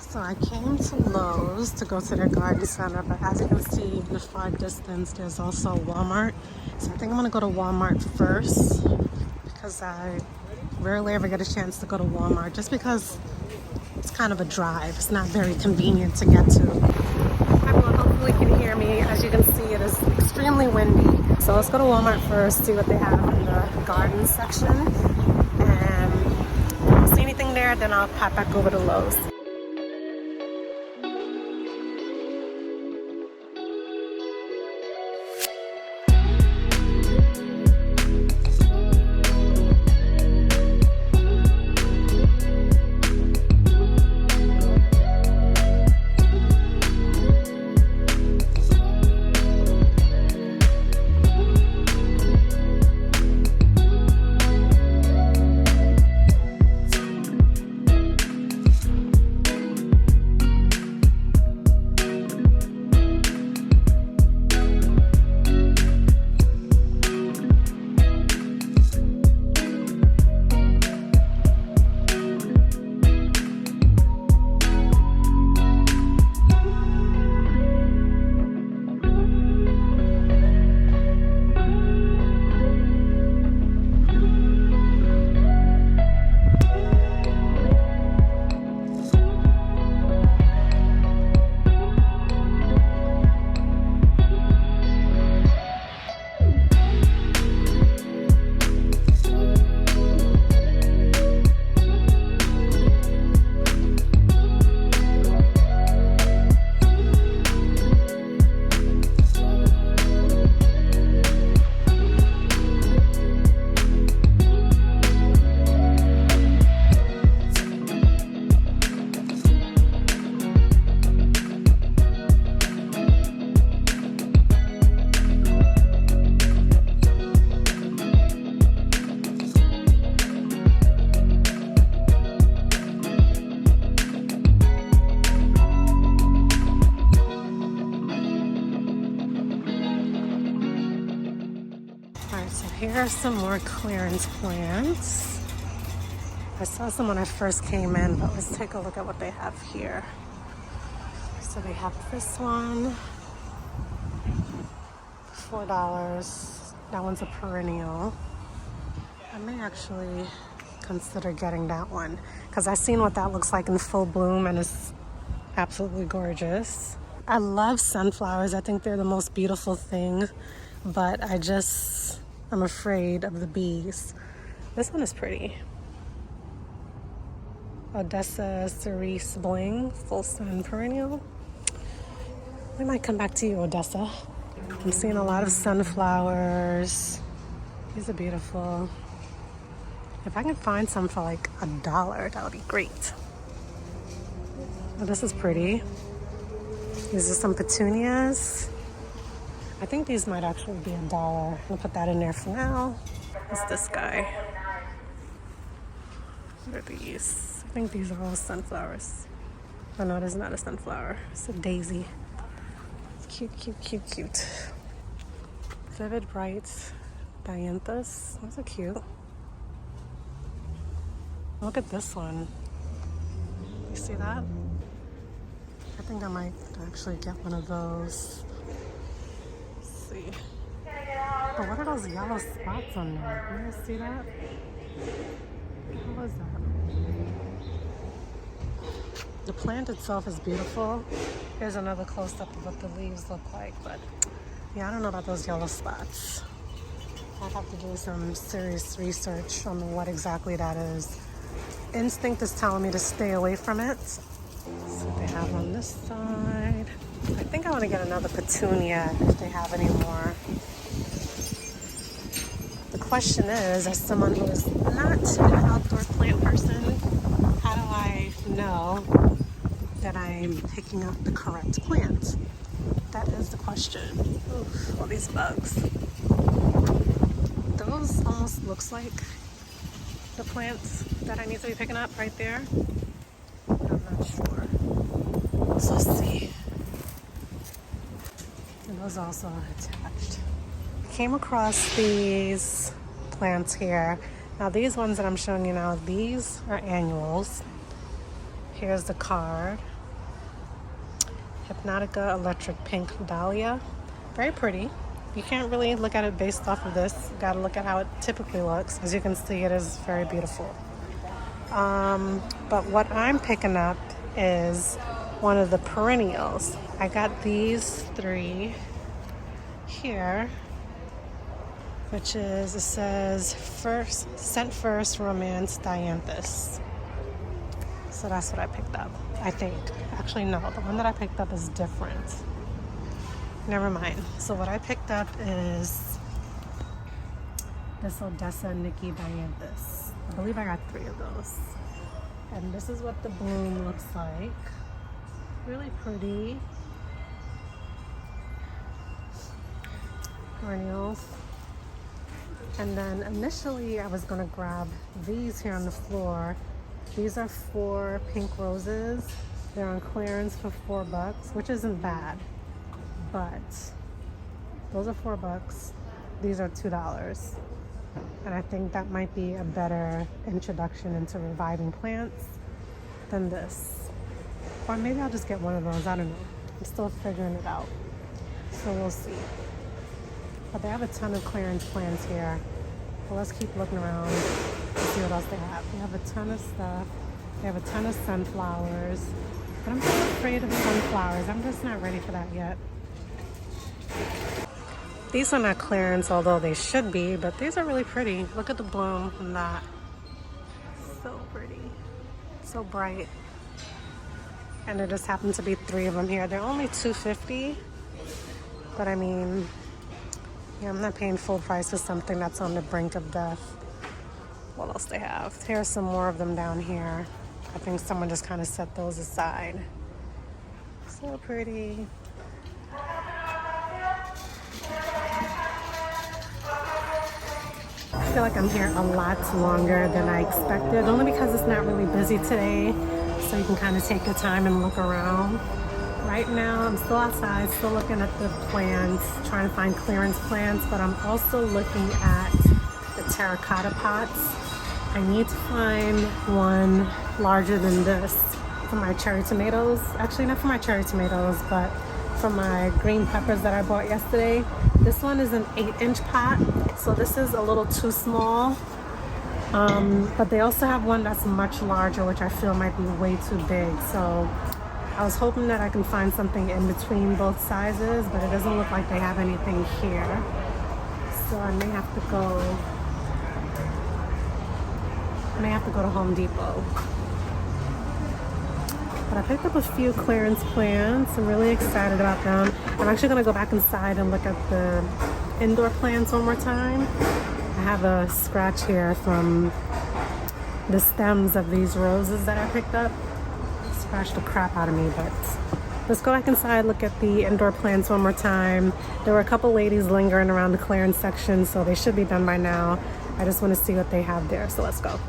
So I came to Lowe's to go to their garden center, but as you can see in the far distance, there's also a Walmart. So I think I'm gonna go to Walmart first because I rarely ever get a chance to go to Walmart just because it's kind of a drive. It's not very convenient to get to. Everyone hopefully can hear me. As you can see, it is extremely windy. So let's go to Walmart first, see what they have in the garden section. And if I don't see anything there, then I'll pop back over to Lowe's. Here are some more clearance plants. I saw some when I first came in, but let's take a look at what they have here. So they have this one, $4. That one's a perennial. I may actually consider getting that one because I've seen what that looks like in full bloom and it's absolutely gorgeous. I love sunflowers. I think they're the most beautiful thing, but I'm afraid of the bees. This one is pretty. Odessa cerise bling, full sun perennial. We might come back to you, Odessa. I'm seeing a lot of sunflowers. These are beautiful. If I can find some for like $1, that would be great. Oh, this is pretty. These are some petunias. I think these might actually be $1. I'll put that in there for now. What's this guy? What are these? I think these are all sunflowers. Oh no, this is not a sunflower. It's a daisy. It's cute, cute, cute, cute. Vivid bright dianthus. Those are cute. Look at this one. You see that? I think I might actually get one of those. See. But what are those yellow spots on there? Can you guys see that? What was that? The plant itself is beautiful. Here's another close-up of what the leaves look like, but yeah, I don't know about those yellow spots. I'd have to do some serious research on what exactly that is. Instinct is telling me to stay away from it. So they have on this side. I think I want to get another petunia if they have any more. The question is, as someone who is not an outdoor plant person, how do I know that I'm picking up the correct plant? That is the question. Oof, all these bugs. Those almost looks like the plants that I need to be picking up right there. I'm not sure. So let's see. And those also are attached. I came across these plants here. Now these ones that I'm showing you now, these are annuals. Here's the card. Hypnotica Electric Pink Dahlia. Very pretty. You can't really look at it based off of this. You gotta look at how it typically looks. As you can see, it is very beautiful. But what I'm picking up is one of the perennials. I got these 3 here, which is, it says Scent First Romance Dianthus. So that's what I picked up, I think. Actually, no, the one that I picked up is different. Never mind. So what I picked up is this Odessa Nikki Dianthus. I believe I got 3 of those. And this is what the bloom looks like. Really pretty. Perennials. And then initially I was gonna grab these here on the floor. These are 4 pink roses. They're on clearance for $4, which isn't bad. But those are $4. These are $2. And I think that might be a better introduction into reviving plants than this. Or maybe I'll just get one of those, I don't know. I'm still figuring it out. So we'll see. But they have a ton of clearance plants here. So let's keep looking around and see what else they have. They have a ton of stuff. They have a ton of sunflowers. But I'm so afraid of sunflowers. I'm just not ready for that yet. These are not clearance, although they should be, but these are really pretty. Look at the bloom on that. So pretty. So bright. And there just happen to be 3 of them here. They're only $2.50. But I mean, yeah, I'm not paying full price for something that's on the brink of death. What else they have? Here's some more of them down here. I think someone just kind of set those aside. So pretty. I feel like I'm here a lot longer than I expected, only because it's not really busy today, so you can kind of take your time and look around. Right now, I'm still outside, still looking at the plants, trying to find clearance plants, but I'm also looking at the terracotta pots. I need to find one larger than this for my cherry tomatoes. Actually, not for my cherry tomatoes, but for my green peppers that I bought yesterday. This one is an 8-inch pot, so this is a little too small. But they also have one that's much larger, which I feel might be way too big. So I was hoping that I can find something in between both sizes, but it doesn't look like they have anything here. So I may have to go to Home Depot. But I picked up a few clearance plants. I'm really excited about them. I'm actually gonna go back inside and look at the indoor plants one more time. I have a scratch here from the stems of these roses that I picked up. Scratched the crap out of me, but let's go back inside, look at the indoor plants one more time. There were a couple ladies lingering around the clearance section, so they should be done by now. I just want to see what they have there, so let's go.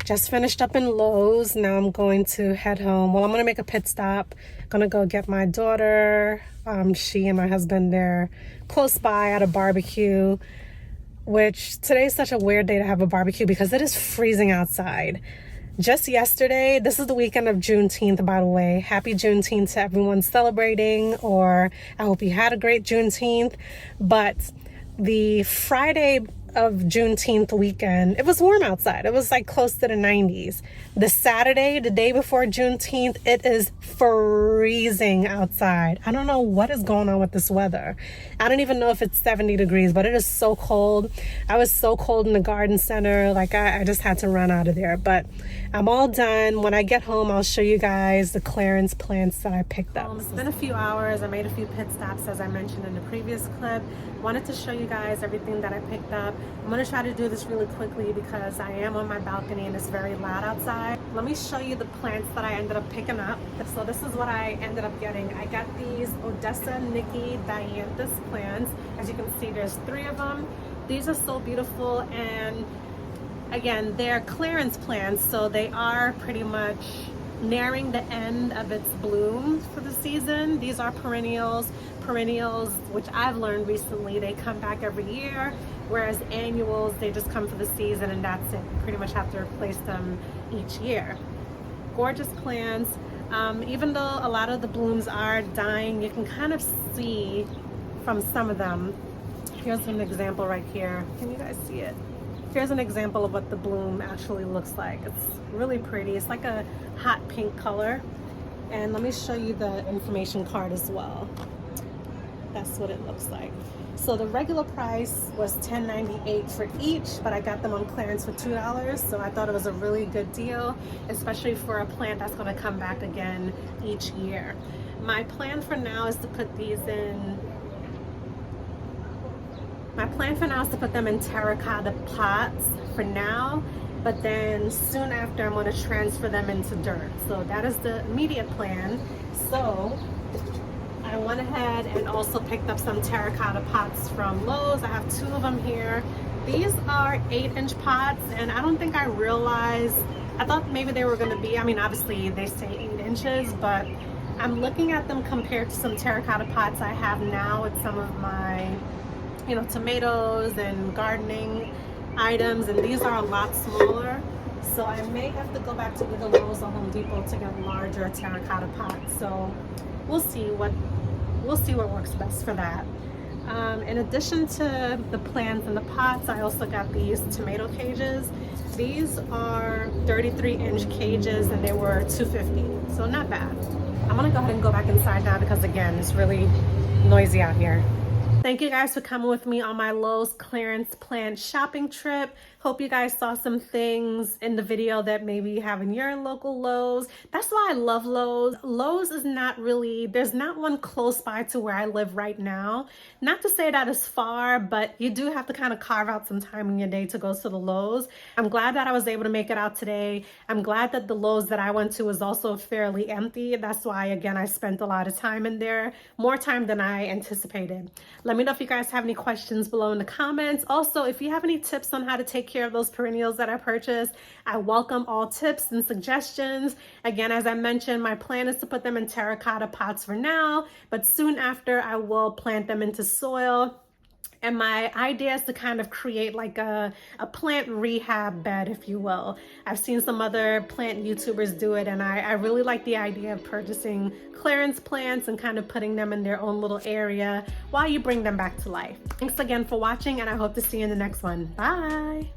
Just finished up in Lowe's. Now I'm going to head home. Well, I'm going to make a pit stop. Gonna go get my daughter. She and my husband, they're close by at a barbecue, which today's such a weird day to have a barbecue because it is freezing outside. Just yesterday, this is the weekend of Juneteenth, by the way. Happy Juneteenth to everyone celebrating, or I hope you had a great Juneteenth. But the Friday of Juneteenth weekend, it was warm outside. It was like close to the 90s. The Saturday, the day before Juneteenth, it is freezing outside. I don't know what is going on with this weather. I don't even know if it's 70 degrees, but it is so cold. I was so cold in the garden center. Like I just had to run out of there, but I'm all done. When I get home, I'll show you guys the clearance plants that I picked up. It's been a few hours. I made a few pit stops, as I mentioned in the previous clip. Wanted to show you guys everything that I picked up. I'm gonna try to do this really quickly because I am on my balcony and it's very loud outside. Let me show you the plants that I ended up picking up. So this is what I ended up getting. I got these Odessa Nikki Dianthus plants. As you can see, there's 3 of them. These are so beautiful, and again, they're clearance plants, so they are pretty much nearing the end of its bloom for the season. These are perennials, which I've learned recently, they come back every year, whereas annuals, they just come for the season and that's it. You pretty much have to replace them each year. Gorgeous plants. Even though a lot of the blooms are dying, you can kind of see from some of them. Here's an example right here. Can you guys see it? Here's an example of what the bloom actually looks like. It's really pretty. It's like a hot pink color. And let me show you the information card as well. That's what it looks like. So the regular price was $10.98 for each, but I got them on clearance for $2. So I thought it was a really good deal, especially for a plant that's going to come back again each year. My plan for now is to put these in them in terracotta pots for now, but then soon after I'm going to transfer them into dirt. So that is the immediate plan. So I went ahead and also picked up some terracotta pots from Lowe's. I have 2 of them here. These are 8-inch pots, and I don't think I realized, I thought maybe they were going to be, I mean, obviously they say 8 inches, but I'm looking at them compared to some terracotta pots I have now with some of my, you know, tomatoes and gardening items, and these are a lot smaller. So I may have to go back to either Lowe's or Home Depot to get larger terracotta pots. So we'll see what works best for that. In addition to the plants and the pots, I also got these tomato cages. These are 33-inch cages, and they were $2.50, so not bad. I'm gonna go ahead and go back inside now because again, it's really noisy out here. Thank you guys for coming with me on my Lowe's clearance plant shopping trip. Hope you guys saw some things in the video that maybe you have in your local Lowe's. That's why I love Lowe's. Lowe's is not really, there's not one close by to where I live right now. Not to say that it's far, but you do have to kind of carve out some time in your day to go to the Lowe's. I'm glad that I was able to make it out today. I'm glad that the Lowe's that I went to was also fairly empty. That's why, again, I spent a lot of time in there, more time than I anticipated. Let me know if you guys have any questions below in the comments. Also, if you have any tips on how to take care of those perennials that I purchased, I welcome all tips and suggestions. Again, as I mentioned, my plan is to put them in terracotta pots for now, but soon after I will plant them into soil. And my idea is to kind of create like a plant rehab bed, if you will. I've seen some other plant YouTubers do it, and I really like the idea of purchasing clearance plants and kind of putting them in their own little area while you bring them back to life. Thanks again for watching, and I hope to see you in the next one. Bye.